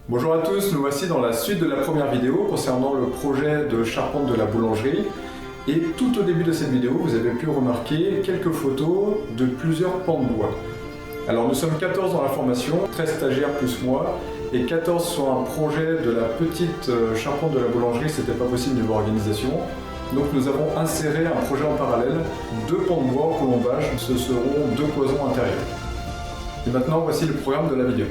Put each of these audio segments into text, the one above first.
Bonjour à tous, nous voici dans la suite de la première vidéo concernant le projet de charpente de la boulangerie. Et tout au début de cette vidéo, vous avez pu remarquer quelques photos de plusieurs pans de bois. Alors nous sommes 14 dans la formation, 13 stagiaires plus moi, et 14 sur un projet de la petite charpente de la boulangerie, c'était pas possible niveau organisation. Donc nous avons inséré un projet en parallèle, 2 pans de bois au colombage, ce seront 2 cloisons intérieures. Et maintenant voici le programme de la vidéo.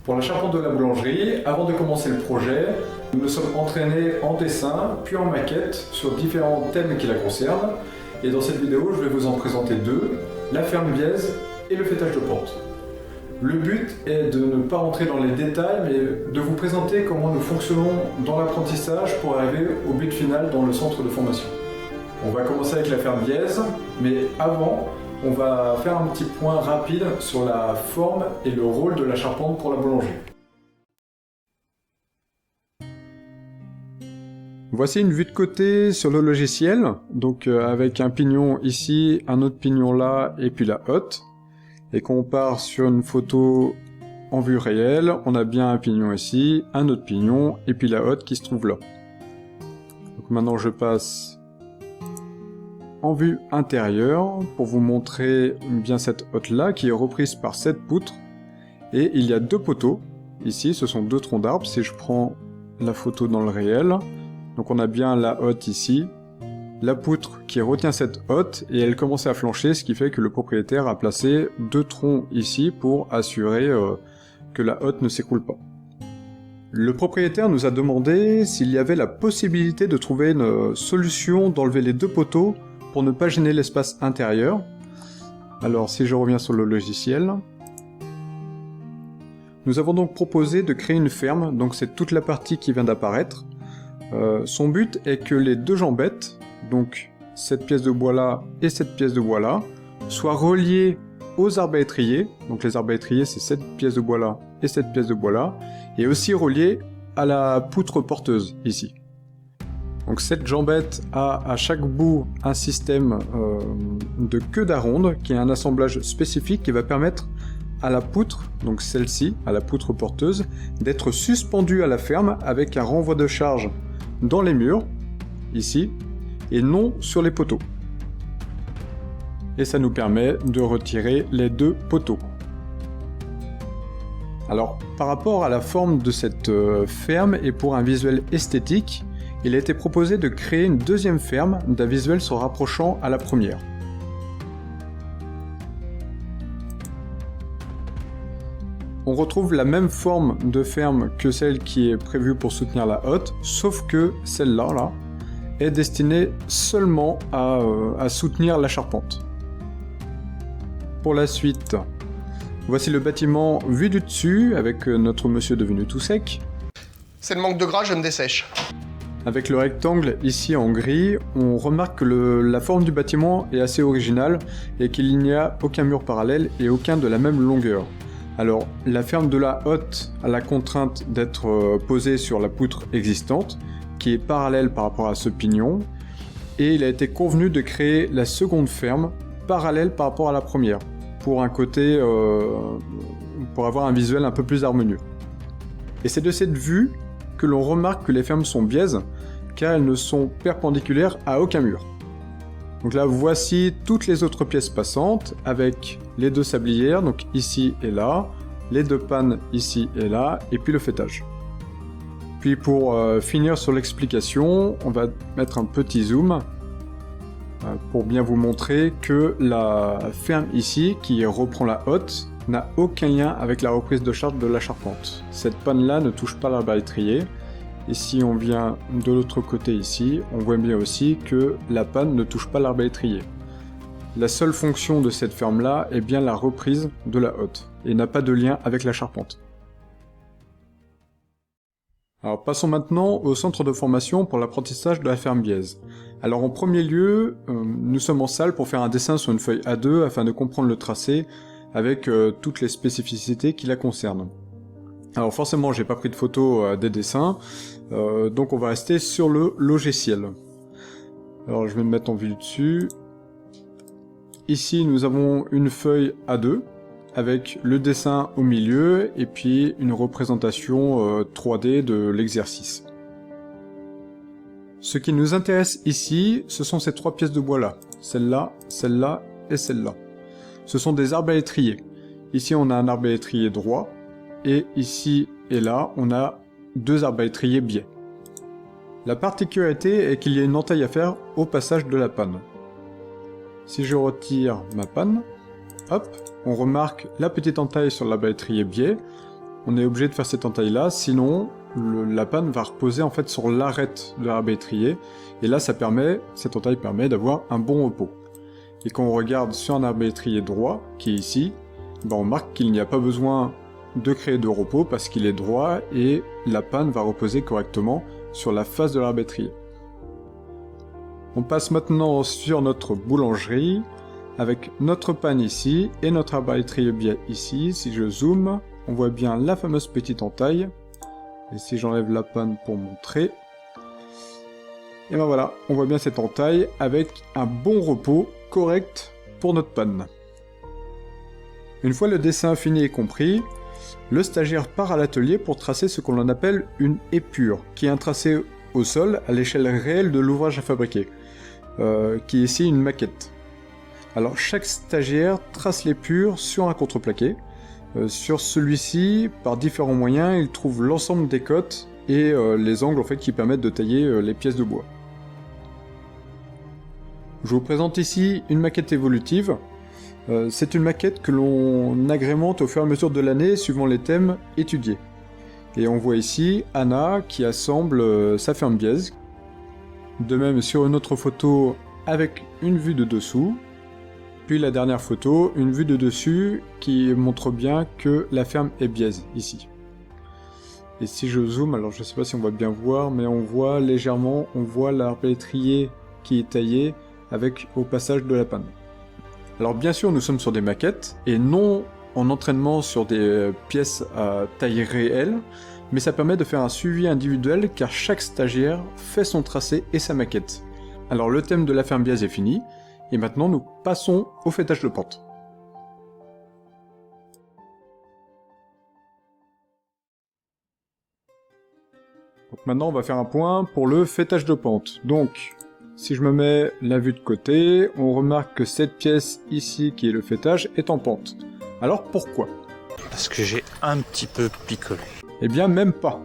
Pour la charpente de la boulangerie, avant de commencer le projet, nous nous sommes entraînés en dessin puis en maquette sur différents thèmes qui la concernent. Et dans cette vidéo, je vais vous en présenter 2, la ferme biaise et le fêtage de porte. Le but est de ne pas rentrer dans les détails, mais de vous présenter comment nous fonctionnons dans l'apprentissage pour arriver au but final dans le centre de formation. On va commencer avec la ferme biaise, mais avant, on va faire un petit point rapide sur la forme et le rôle de la charpente pour la boulangerie. Voici une vue de côté sur le logiciel, donc avec un pignon ici, un autre pignon là, et puis la hotte. Et quand on part sur une photo en vue réelle, on a bien un pignon ici, un autre pignon, et puis la hotte qui se trouve là. Donc maintenant je passe en vue intérieure pour vous montrer bien cette hotte là qui est reprise par cette poutre, et il y a 2 poteaux ici, ce sont 2 troncs d'arbres. Si je prends la photo dans le réel, donc on a bien la hotte ici, la poutre qui retient cette hotte, et elle commence à flancher, ce qui fait que le propriétaire a placé 2 troncs ici pour assurer que la hotte ne s'écroule pas. Le propriétaire nous a demandé s'il y avait la possibilité de trouver une solution d'enlever les 2 poteaux pour ne pas gêner l'espace intérieur. Alors si je reviens sur le logiciel, nous avons donc proposé de créer une ferme, donc c'est toute la partie qui vient d'apparaître. Son but est que les 2 jambettes, donc cette pièce de bois là et cette pièce de bois là, soient reliées aux arbres à étrier, donc les arbres à étrier c'est cette pièce de bois là et cette pièce de bois là, et aussi reliées à la poutre porteuse ici. Donc cette jambette a à chaque bout un système de queue d'aronde qui est un assemblage spécifique qui va permettre à la poutre, donc celle-ci, à la poutre porteuse, d'être suspendue à la ferme avec un renvoi de charge dans les murs, ici, et non sur les poteaux. Et ça nous permet de retirer les 2 poteaux. Alors, par rapport à la forme de cette ferme et pour un visuel esthétique, il a été proposé de créer une deuxième ferme d'un visuel se rapprochant à la première. On retrouve la même forme de ferme que celle qui est prévue pour soutenir la hotte, sauf que celle-là là, est destinée seulement à soutenir la charpente. Pour la suite, voici le bâtiment vu du dessus avec notre monsieur devenu tout sec. C'est le manque de gras, je me dessèche. Avec le rectangle ici en gris, on remarque que la forme du bâtiment est assez originale et qu'il n'y a aucun mur parallèle et aucun de la même longueur. Alors, la ferme de la hotte a la contrainte d'être posée sur la poutre existante, qui est parallèle par rapport à ce pignon, et il a été convenu de créer la seconde ferme parallèle par rapport à la première, pour un côté, pour avoir un visuel un peu plus harmonieux. Et c'est de cette vue que l'on remarque que les fermes sont biaises, car elles ne sont perpendiculaires à aucun mur. Donc là, voici toutes les autres pièces passantes, avec les 2 sablières, donc ici et là, les 2 pannes ici et là, et puis le fêtage. Puis pour finir sur l'explication, on va mettre un petit zoom pour bien vous montrer que la ferme ici, qui reprend la hotte, n'a aucun lien avec la reprise de charge de la charpente. Cette panne-là ne touche pas l'arbre à étrier. Et si on vient de l'autre côté ici, on voit bien aussi que la panne ne touche pas l'arbre à étrier. La seule fonction de cette ferme-là est bien la reprise de la hotte, et n'a pas de lien avec la charpente. Alors passons maintenant au centre de formation pour l'apprentissage de la ferme biaise. Alors en premier lieu, nous sommes en salle pour faire un dessin sur une feuille A2 afin de comprendre le tracé avec toutes les spécificités qui la concernent. Alors forcément j'ai pas pris de photo des dessins, donc on va rester sur le logiciel. Alors je vais me mettre en vue dessus. Ici nous avons une feuille A2 avec le dessin au milieu et puis une représentation 3D de l'exercice. Ce qui nous intéresse ici, ce sont ces trois pièces de bois là. Celle-là, celle-là et celle-là. Ce sont des arbres à étrier. Ici on a un arbre à étrier droit, et ici et là on a deux arbres à étrier biais. La particularité est qu'il y a une entaille à faire au passage de la panne. Si je retire ma panne, hop, on remarque la petite entaille sur l'arbre à étrier biais. On est obligé de faire cette entaille là, sinon la panne va reposer en fait sur l'arête de l'arbre à étrier, et là cette entaille permet d'avoir un bon repos. Et quand on regarde sur un arbre à étrier droit, qui est ici, on remarque qu'il n'y a pas besoin de créer de repos parce qu'il est droit et la panne va reposer correctement sur la face de l'arbre à étrier. On passe maintenant sur notre boulangerie, avec notre panne ici et notre arbre à étrier biais ici. Si je zoome, on voit bien la fameuse petite entaille. Et si j'enlève la panne pour montrer, et ben voilà, on voit bien cette entaille avec un bon repos correct pour notre panne. Une fois le dessin fini et compris, le stagiaire part à l'atelier pour tracer ce qu'on appelle une épure, qui est un tracé au sol à l'échelle réelle de l'ouvrage à fabriquer, qui est ici une maquette. Alors chaque stagiaire trace l'épure sur un contreplaqué. Sur celui-ci, par différents moyens, il trouve l'ensemble des cotes et les angles en fait, qui permettent de tailler les pièces de bois. Je vous présente ici une maquette évolutive. C'est une maquette que l'on agrémente au fur et à mesure de l'année suivant les thèmes étudiés. Et on voit ici Anna qui assemble sa ferme biaise. De même sur une autre photo avec une vue de dessous. Puis la dernière photo, une vue de dessus qui montre bien que la ferme est biaise ici. Et si je zoome, alors je sais pas si on va bien voir, mais on voit légèrement, on voit l'arbre à étrier qui est taillé avec au passage de la panne. Alors bien sûr nous sommes sur des maquettes et non en entraînement sur des pièces à taille réelle, mais ça permet de faire un suivi individuel car chaque stagiaire fait son tracé et sa maquette. Alors le thème de la ferme biaise est fini, et maintenant nous passons au fêtage de pente. Donc maintenant on va faire un point pour le fêtage de pente. Donc si je me mets la vue de côté, on remarque que cette pièce ici qui est le fêtage est en pente. Alors pourquoi? Parce que j'ai un petit peu picolé. Eh bien même pas.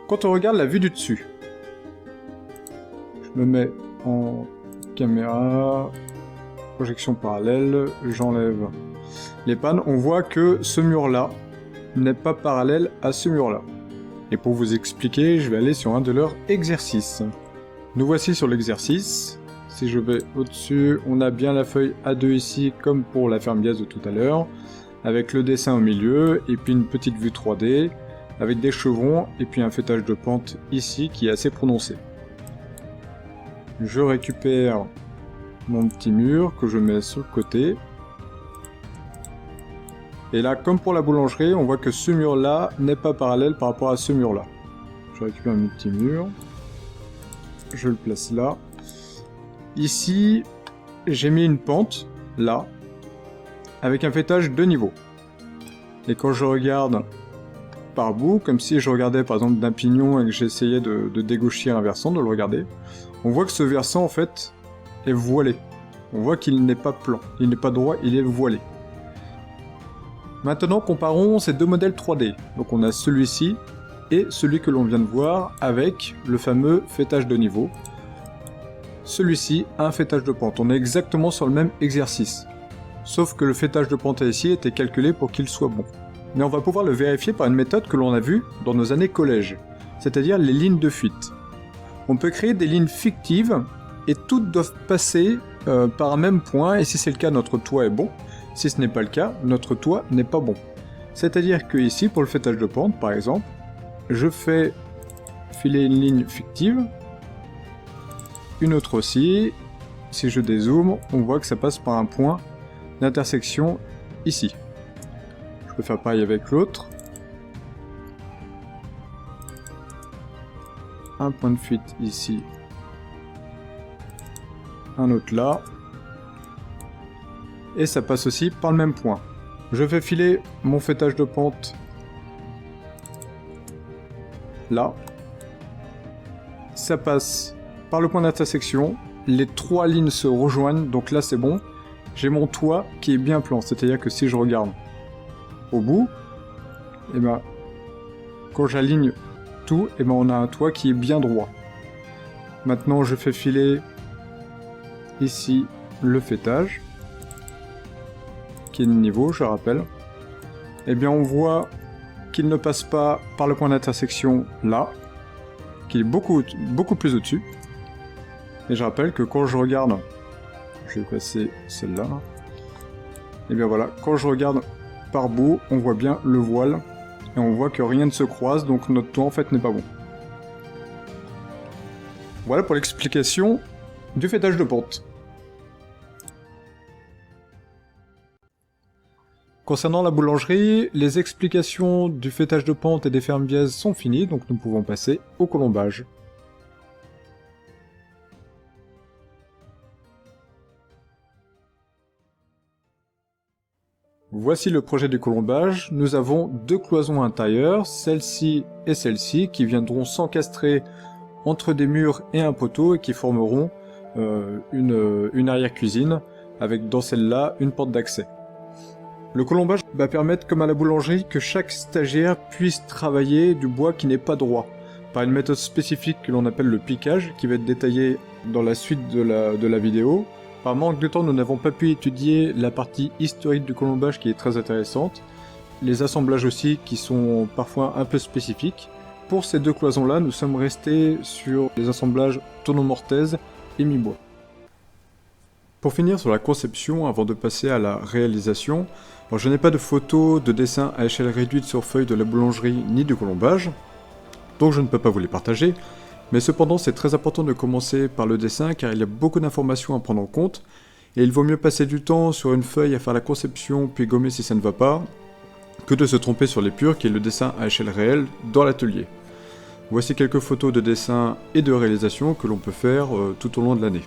Quand on regarde la vue du dessus, je me mets en caméra, projection parallèle, j'enlève les pannes, on voit que ce mur-là n'est pas parallèle à ce mur-là. Et pour vous expliquer, je vais aller sur un de leurs exercices. Nous voici sur l'exercice. Si je vais au-dessus, on a bien la feuille A2 ici, comme pour la ferme biaise de tout à l'heure, avec le dessin au milieu, et puis une petite vue 3D, avec des chevrons, et puis un fêtage de pente ici, qui est assez prononcé. Je récupère mon petit mur, que je mets sur le côté. Et là, comme pour la boulangerie, on voit que ce mur-là n'est pas parallèle par rapport à ce mur-là. Je récupère mon petit mur. Je le place là. Ici, j'ai mis une pente, là, avec un fêtage de niveau. Et quand je regarde par bout, comme si je regardais par exemple d'un pignon et que j'essayais de dégauchir un versant, de le regarder, on voit que ce versant en fait est voilé. On voit qu'il n'est pas plan, il n'est pas droit, il est voilé. Maintenant comparons ces deux modèles 3D. Donc on a celui-ci et celui que l'on vient de voir avec le fameux fêtage de niveau. Celui-ci a un fêtage de pente, on est exactement sur le même exercice. Sauf que le fêtage de pente ici était calculé pour qu'il soit bon. Mais on va pouvoir le vérifier par une méthode que l'on a vue dans nos années collège, c'est-à-dire les lignes de fuite. On peut créer des lignes fictives et toutes doivent passer par un même point, et si c'est le cas, notre toit est bon. Si ce n'est pas le cas, notre toit n'est pas bon. C'est-à-dire que ici, pour le fêtage de pente, par exemple, je fais filer une ligne fictive, une autre aussi. Si je dézoome, on voit que ça passe par un point d'intersection ici. Je peux faire pareil avec l'autre. Un point de fuite ici. Un autre là. Et ça passe aussi par le même point. Je fais filer mon fêtage de pente là. Ça passe par le point d'intersection. Les trois lignes se rejoignent, donc là c'est bon. J'ai mon toit qui est bien plan, c'est-à-dire que si je regarde au bout, et ben, quand j'aligne tout, et ben on a un toit qui est bien droit. Maintenant je fais filer ici le fêtage, qui est de niveau, je rappelle. Et bien on voit qu'il ne passe pas par le point d'intersection là, qu'il est beaucoup plus au-dessus. Et je rappelle que quand je regarde, je vais passer celle-là, et bien voilà, quand je regarde par bout, on voit bien le voile, et on voit que rien ne se croise, donc notre toit en fait n'est pas bon. Voilà pour l'explication du fêtage de pente. Concernant la boulangerie, les explications du fêtage de pente et des fermes biaises sont finies, donc nous pouvons passer au colombage. Voici le projet du colombage. Nous avons deux cloisons intérieures, celle-ci et celle-ci, qui viendront s'encastrer entre des murs et un poteau et qui formeront une arrière-cuisine, avec dans celle-là une porte d'accès. Le colombage va permettre, comme à la boulangerie, que chaque stagiaire puisse travailler du bois qui n'est pas droit, par une méthode spécifique que l'on appelle le piquage, qui va être détaillée dans la suite de la vidéo. Par manque de temps, nous n'avons pas pu étudier la partie historique du colombage qui est très intéressante, les assemblages aussi qui sont parfois un peu spécifiques. Pour ces deux cloisons-là, nous sommes restés sur les assemblages tonneau mortaise et mi-bois. Pour finir sur la conception, avant de passer à la réalisation, alors je n'ai pas de photos de dessins à échelle réduite sur feuille de la boulangerie ni du colombage, donc je ne peux pas vous les partager. Mais cependant, c'est très important de commencer par le dessin car il y a beaucoup d'informations à prendre en compte et il vaut mieux passer du temps sur une feuille à faire la conception puis gommer si ça ne va pas que de se tromper sur l'épure qui est le dessin à échelle réelle dans l'atelier. Voici quelques photos de dessin et de réalisation que l'on peut faire tout au long de l'année.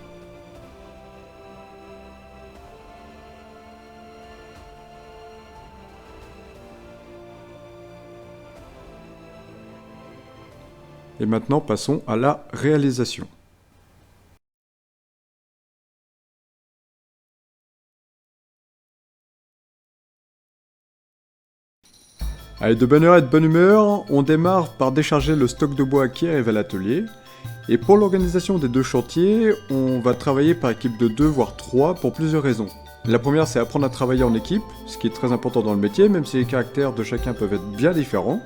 Et maintenant, passons à la réalisation. Allez, de bonne heure et de bonne humeur, on démarre par décharger le stock de bois qui arrive à l'atelier. Et pour l'organisation des deux chantiers, on va travailler par équipe de 2 voire 3 pour plusieurs raisons. La première, c'est apprendre à travailler en équipe, ce qui est très important dans le métier, même si les caractères de chacun peuvent être bien différents.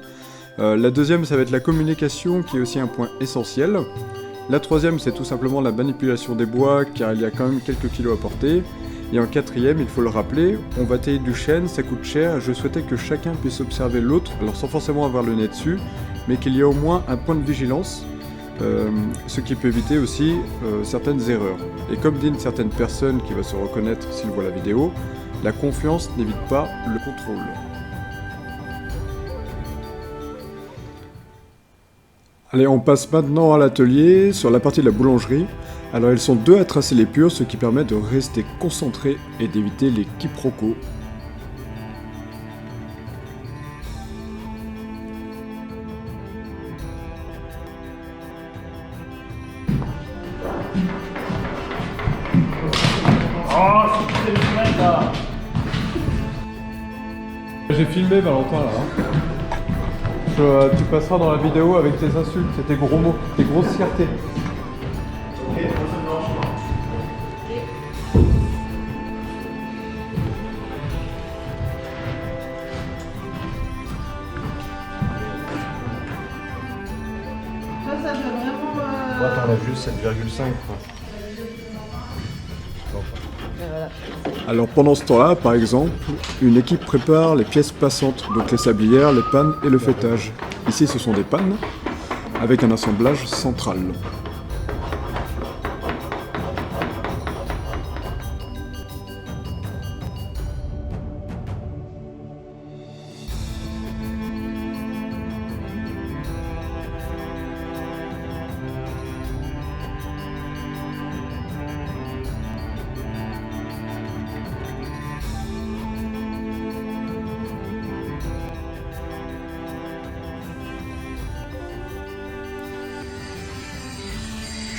La deuxième, ça va être la communication, qui est aussi un point essentiel. La troisième, c'est tout simplement la manipulation des bois, car il y a quand même quelques kilos à porter. Et en quatrième, il faut le rappeler, on va tailler du chêne, ça coûte cher, je souhaitais que chacun puisse observer l'autre, alors sans forcément avoir le nez dessus, mais qu'il y ait au moins un point de vigilance, ce qui peut éviter aussi certaines erreurs. Et comme dit une certaine personne qui va se reconnaître s'il voit la vidéo, la confiance n'évite pas le contrôle. Allez, on passe maintenant à l'atelier, sur la partie de la boulangerie. Alors elles sont 2 à tracer l'épure, ce qui permet de rester concentré et d'éviter les quiproquos. Oh, c'est le chemin là. J'ai filmé Valentin là. Tu passeras dans la vidéo avec tes insultes et tes gros mots, tes grossièretés. Ça fait vraiment... Ouais, t'enlèves juste 7,5 quoi. Alors pendant ce temps-là, par exemple, une équipe prépare les pièces passantes, donc les sablières, les pannes et le fêtage. Ici ce sont des pannes, avec un assemblage central.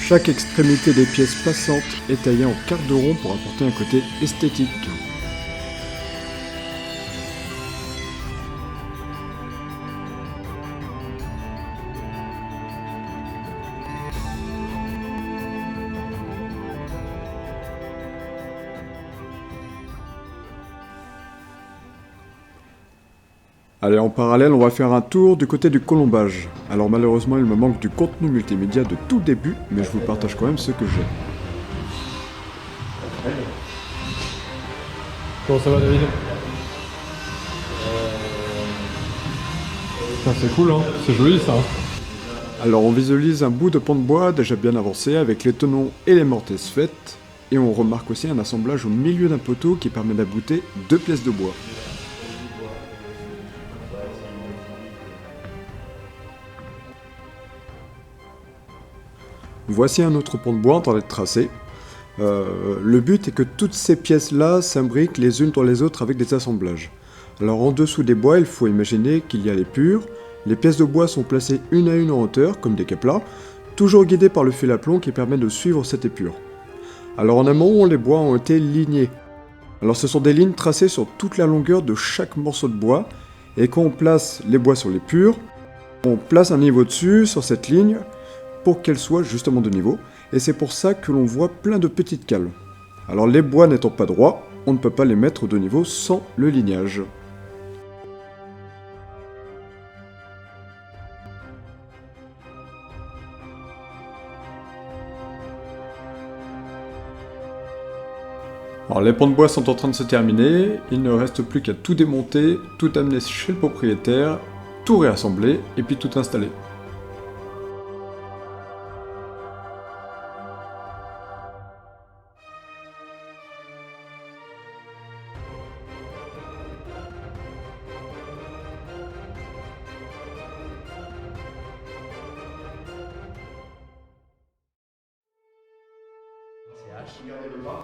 Chaque extrémité des pièces passantes est taillée en quart de rond pour apporter un côté esthétique. Allez, en parallèle, on va faire un tour du côté du colombage. Alors malheureusement, il me manque du contenu multimédia de tout début, mais je vous partage quand même ce que j'ai. Comment ça va, David? C'est cool, hein? C'est joli, ça. Alors on visualise un bout de pont de bois déjà bien avancé avec les tenons et les mortaises faites, et on remarque aussi un assemblage au milieu d'un poteau qui permet d'abouter 2 pièces de bois. Voici un autre pont de bois en train d'être tracé. Le but est que toutes ces pièces-là s'imbriquent les unes dans les autres avec des assemblages. Alors en dessous des bois, il faut imaginer qu'il y a les purs. Les pièces de bois sont placées une à une en hauteur, comme des caplas, toujours guidées par le fil à plomb qui permet de suivre cette épure. Alors en amont, les bois ont été lignés. Alors ce sont des lignes tracées sur toute la longueur de chaque morceau de bois, et quand on place les bois sur les purs, on place un niveau dessus sur cette ligne, pour qu'elle soit justement de niveau, et c'est pour ça que l'on voit plein de petites cales. Alors les bois n'étant pas droits, on ne peut pas les mettre de niveau sans le lignage. Alors les ponts de bois sont en train de se terminer, il ne reste plus qu'à tout démonter, tout amener chez le propriétaire, tout réassembler et puis tout installer.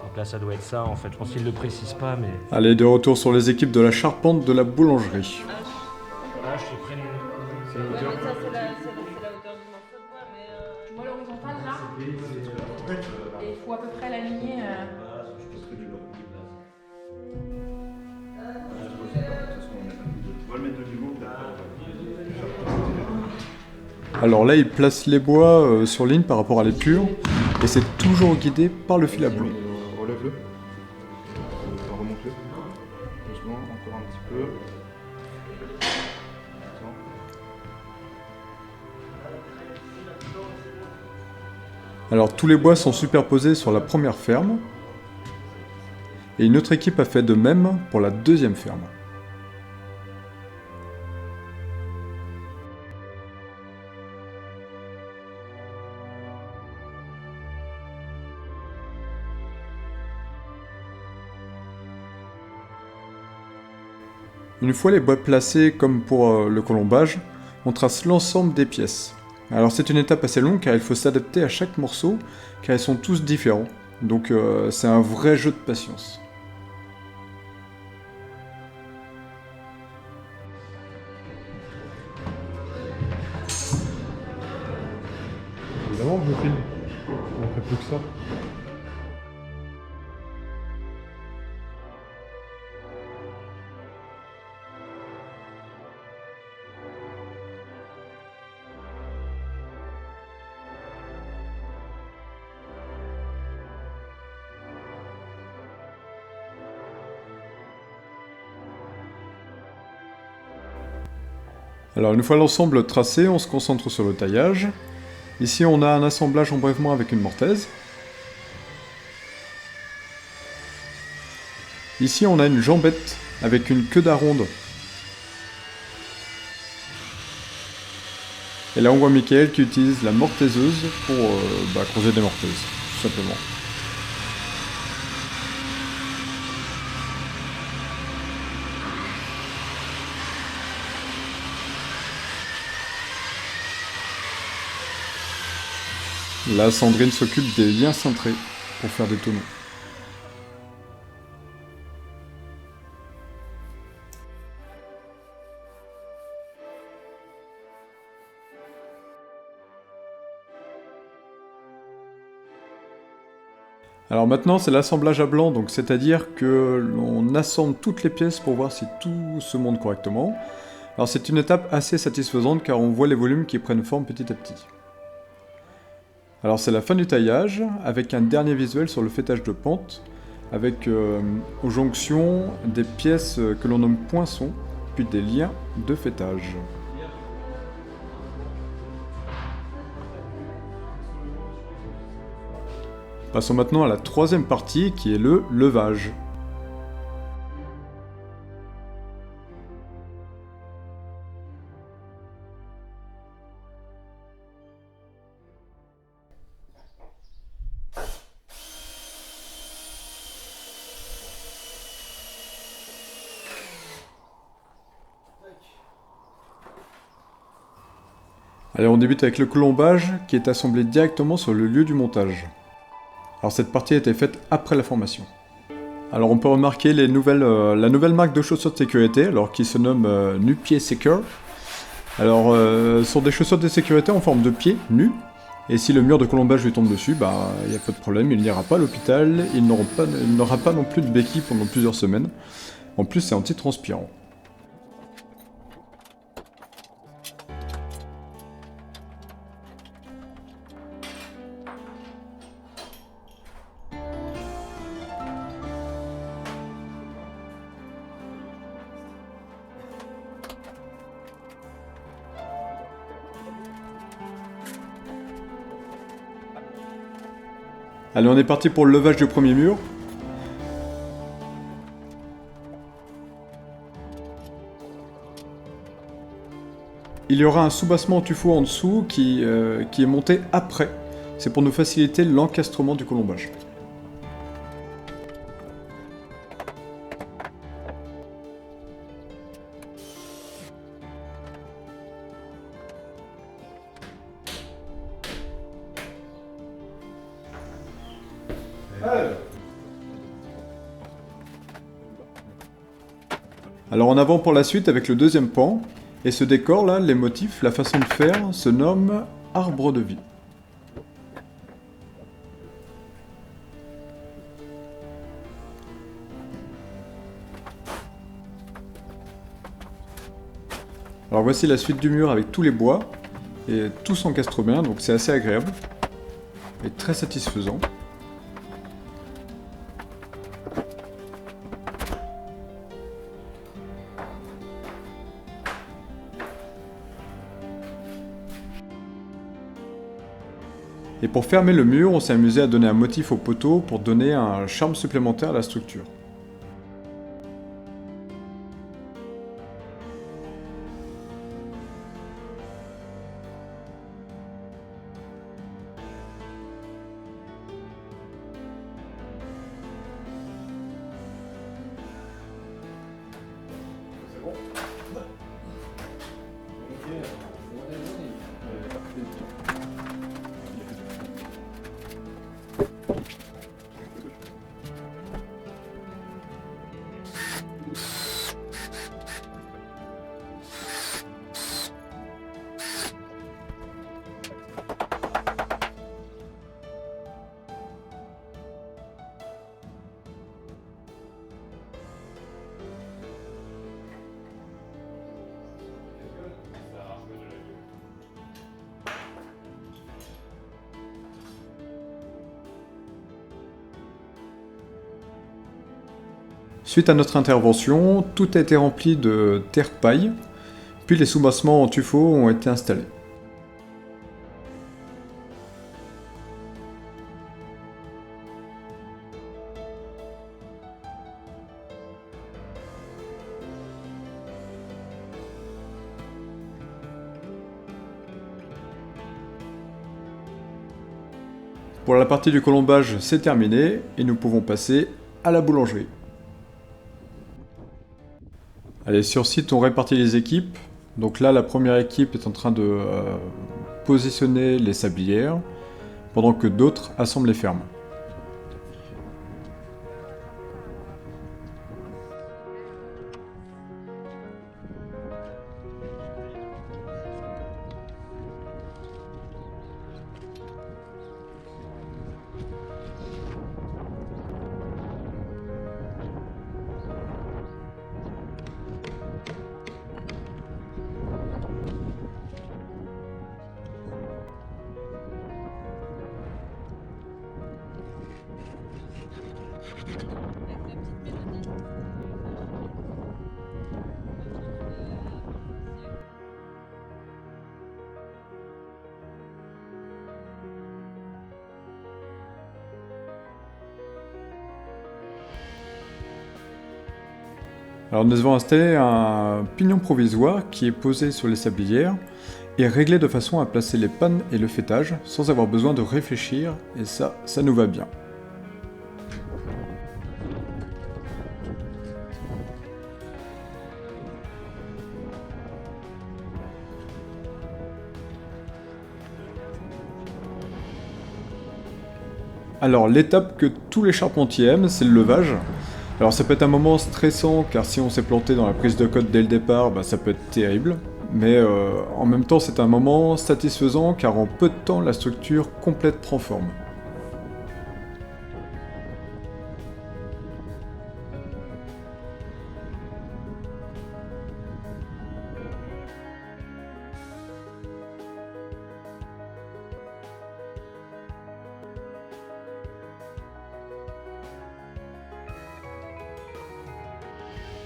Donc là, ça doit être ça en fait. Je pense qu'ils ne le précisent pas, mais. Allez, de retour sur les équipes de la charpente de la boulangerie. Là, je te prenne. C'est la hauteur du morceau de bois, mais... Tu vois l'horizontale là? Et il faut à peu près l'aligner. Alors là, il place les bois sur ligne par rapport à l'épure, et c'est toujours guidé par le fil à plomb. Relève-le. Remonte-le. Doucement, encore un petit peu. Attends. Alors tous les bois sont superposés sur la première ferme, et une autre équipe a fait de même pour la deuxième ferme. Une fois les bois placés comme pour le colombage, on trace l'ensemble des pièces. Alors c'est une étape assez longue car il faut s'adapter à chaque morceau car ils sont tous différents. Donc c'est un vrai jeu de patience. Évidemment je filme, on fait plus que ça. Alors une fois l'ensemble tracé, on se concentre sur le taillage. Ici on a un assemblage en brèvement avec une mortaise. Ici on a une jambette avec une queue d'aronde. Et là on voit Michael qui utilise la mortaiseuse pour creuser des mortaises, tout simplement. Là, Sandrine s'occupe des liens cintrés pour faire des tonneaux. Alors maintenant, c'est l'assemblage à blanc, donc c'est-à-dire que l'on assemble toutes les pièces pour voir si tout se monte correctement. Alors c'est une étape assez satisfaisante car on voit les volumes qui prennent forme petit à petit. Alors c'est la fin du taillage, avec un dernier visuel sur le fêtage de pente, avec aux jonctions des pièces que l'on nomme poinçons, puis des liens de fêtage. Passons maintenant à la troisième partie qui est le levage. Allez, on débute avec le colombage qui est assemblé directement sur le lieu du montage. Alors cette partie a été faite après la formation. Alors on peut remarquer la nouvelle marque de chaussures de sécurité, alors qui se nomme Nu-Pied Secure. Alors ce sont des chaussures de sécurité en forme de pied, nu, et si le mur de colombage lui tombe dessus, il n'y a pas de problème, il n'ira pas à l'hôpital, il n'aura pas non plus de béquille pendant plusieurs semaines. En plus c'est anti-transpirant. Allez, on est parti pour le levage du premier mur. Il y aura un soubassement en tuffeau en dessous qui est monté après. C'est pour nous faciliter l'encastrement du colombage. Alors en avant pour la suite avec le deuxième pan, et ce décor là, les motifs, la façon de faire se nomme arbre de vie. Alors voici la suite du mur avec tous les bois, et tout s'encastre bien, donc c'est assez agréable, et très satisfaisant. Et pour fermer le mur, on s'est amusé à donner un motif au poteau pour donner un charme supplémentaire à la structure. Suite à notre intervention, tout a été rempli de terre-paille, Puis les soubassements en tuffeau ont été installés. Pour la partie du colombage, c'est terminé et nous pouvons passer à la boulangerie. Allez, sur site, on répartit les équipes. Donc là, la première équipe est en train de positionner les sablières, pendant que d'autres assemblent les fermes. Alors nous avons installé un pignon provisoire qui est posé sur les sablières et réglé de façon à placer les pannes et le fêtage sans avoir besoin de réfléchir, et ça nous va bien. Alors l'étape que tous les charpentiers aiment, c'est le levage. Alors ça peut être un moment stressant, car si on s'est planté dans la prise de code dès le départ, ça peut être terrible. Mais en même temps c'est un moment satisfaisant, car en peu de temps la structure complète prend forme.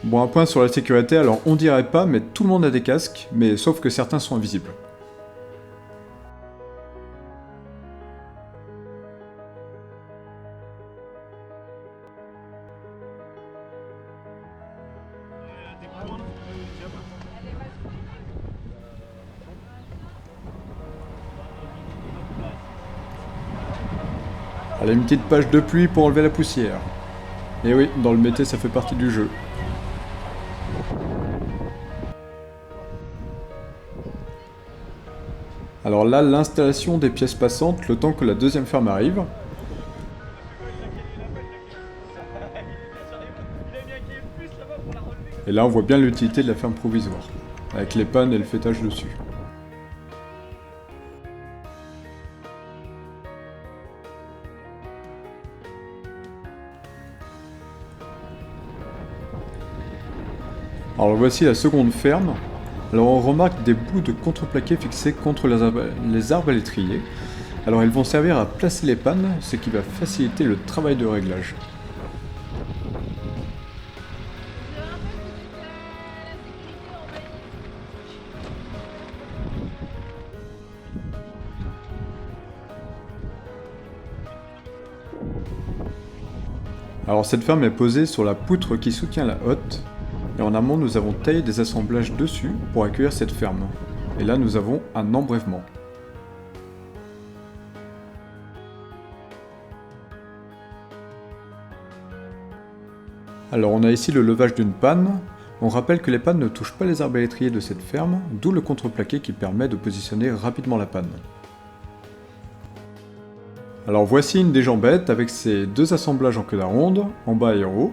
Bon, un point sur la sécurité, alors on dirait pas, mais tout le monde a des casques, mais sauf que certains sont invisibles. Allez, une petite page de pluie pour enlever la poussière. Et oui, dans le métier, ça fait partie du jeu. Alors là, l'installation des pièces passantes, le temps que la deuxième ferme arrive. Et là, on voit bien l'utilité de la ferme provisoire, avec les pannes et le fêtage dessus. Alors voici la seconde ferme. Alors on remarque des bouts de contreplaqué fixés contre les arbalétriers. Alors ils vont servir à placer les pannes, ce qui va faciliter le travail de réglage. Alors cette ferme est posée sur la poutre qui soutient la hotte. Et en amont, nous avons taillé des assemblages dessus pour accueillir cette ferme. Et là, nous avons un embrèvement. Alors, on a ici le levage d'une panne. On rappelle que les pannes ne touchent pas les arbalétriers de cette ferme, d'où le contreplaqué qui permet de positionner rapidement la panne. Alors voici une des jambettes avec ses deux assemblages en queue d'aronde, en bas et en haut.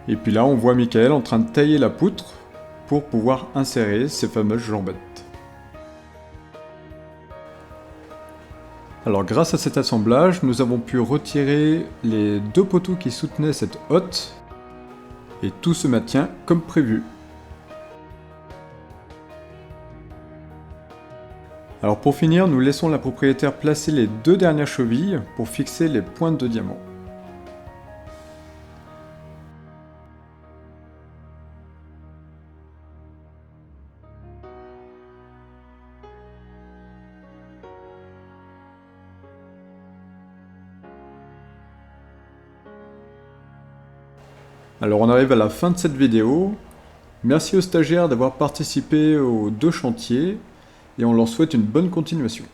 Et puis là, on voit Michael en train de tailler la poutre pour pouvoir insérer ces fameuses jambettes. Alors grâce à cet assemblage, nous avons pu retirer les deux poteaux qui soutenaient cette hotte, et tout se maintient comme prévu. Alors pour finir, nous laissons la propriétaire placer les deux dernières chevilles pour fixer les pointes de diamant. Alors on arrive à la fin de cette vidéo. Merci aux stagiaires d'avoir participé aux 2 chantiers et on leur souhaite une bonne continuation.